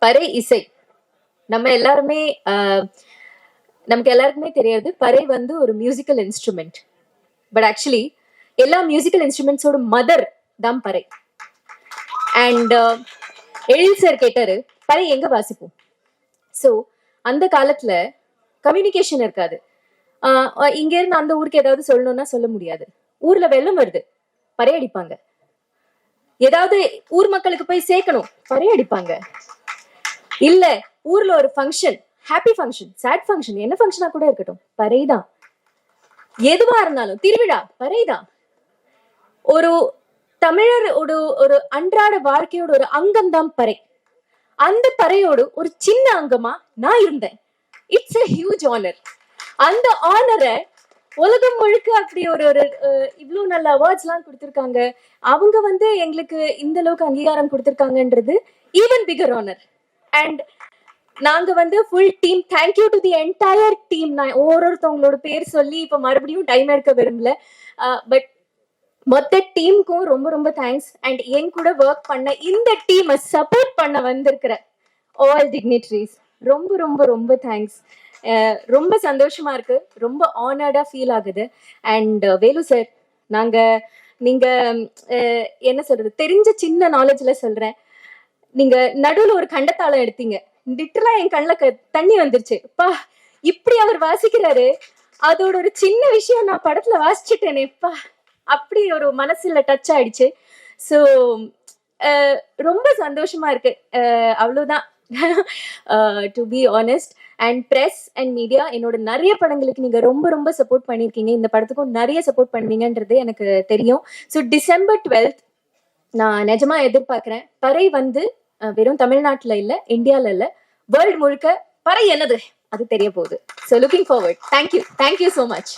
பறை இசை நம்ம எல்லாருமே நமக்கு எல்லாருக்குமே தெரியாது பறை வந்து ஒரு மியூசிக்கல் இன்ஸ்ட்ருமெண்ட். பட் ஆக்சுவலி எல்லா மியூசிக்கல் இன்ஸ்ட்ருமெண்ட்ஸோட மதர் தான் பறை. அண்ட் எழில் சார் கேட்டாரு பறை எங்க வாசிப்போம். ஸோ அந்த காலத்துல கம்யூனிகேஷன் இருக்காது. இங்க இருந்து அந்த ஊருக்கு ஏதாவது சொல்லணும்னா சொல்ல முடியாது. ஊர்ல வெள்ளம் வருது, பறை அடிப்பாங்க. ஏதாவது ஊர் மக்களுக்கு போய் சேர்க்கணும், பறை அடிப்பாங்க. இல்ல ஊர்ல ஒரு function, happy function, sad function, என்ன ஃபங்க்ஷனா கூட இருக்கட்டும், பறைதான். எதுவா இருந்தாலும் திருவிழா, பறைதான். ஒரு தமிழர் ஒரு அன்றாட வாழ்க்கையோட ஒரு அங்கம் தான் பறை. அந்த பறையோடு ஒரு சின்ன அங்கமா நான் இருந்தேன். It's a huge honor. அந்த ஆனரை உலகம் முழுக்க அப்படி ஒரு இவ்வளவு நல்ல அவார்ட்ஸ் எல்லாம் கொடுத்திருக்காங்க. அவங்க வந்து எங்களுக்கு இந்த அளவுக்கு அங்கீகாரம் கொடுத்திருக்காங்கன்றது ஈவன் பிகர் ஆனர். அண்ட் நாங்க வந்து full team, thank you to the entire team. நான் ஒவ்வொருத்தவங்களோட பேர் சொல்லி இப்ப மறுபடியும் டைம் எடுக்க விரும்பல. பட் மொத்த டீமுக்கும் ரொம்ப ரொம்ப தேங்க்ஸ். அண்ட் என் கூட ஒர்க் பண்ண இந்த டீமை சப்போர்ட் பண்ண வந்திருக்கிற ஆல் டிக்னிட்டரிஸ் ரொம்ப ரொம்ப ரொம்ப தேங்க்ஸ். ரொம்ப சந்தோஷமா இருக்கு, ரொம்ப ஆனர்டா ஃபீல் ஆகுது. அண்ட் வேலு சார், நீங்க என்ன சொல்றது, தெரிஞ்ச சின்ன நாலேஜ்ல சொல்றேன். நீங்க நடுவுல ஒரு கண்டத்தாளம் எடுத்தீங்க, லிட்டரலா என் கண்ணுல தண்ணி வந்துருச்சு. பா, இப்படி அவர் வாசிக்கிறாரு, அதோட ஒரு சின்ன விஷயம் நான் படத்துல வாசிச்சுட்டேனேப்பா, அப்படி ஒரு மனசுல டச் ஆயிடுச்சு. ஸோ ரொம்ப சந்தோஷமா இருக்கு. அவ்வளவுதான். To be honest. And press and media என்னோட நிறைய படங்களுக்கு நீங்க ரொம்ப ரொம்ப சப்போர்ட் பண்ணிருக்கீங்க. இந்த படத்துக்கும் நிறைய சப்போர்ட் பண்ணுவீங்கன்றது எனக்கு தெரியும். ஸோ டிசம்பர் 12 நான் நிஜமா எதிர்பார்க்கிறேன். பறை வந்து வெறும் தமிழ்நாட்டுல இல்ல, இந்தியால இல்ல, வேர்ல்டு முழுக்க பறை என்னது அது தெரிய போகுது. So looking forward. Thank you so much.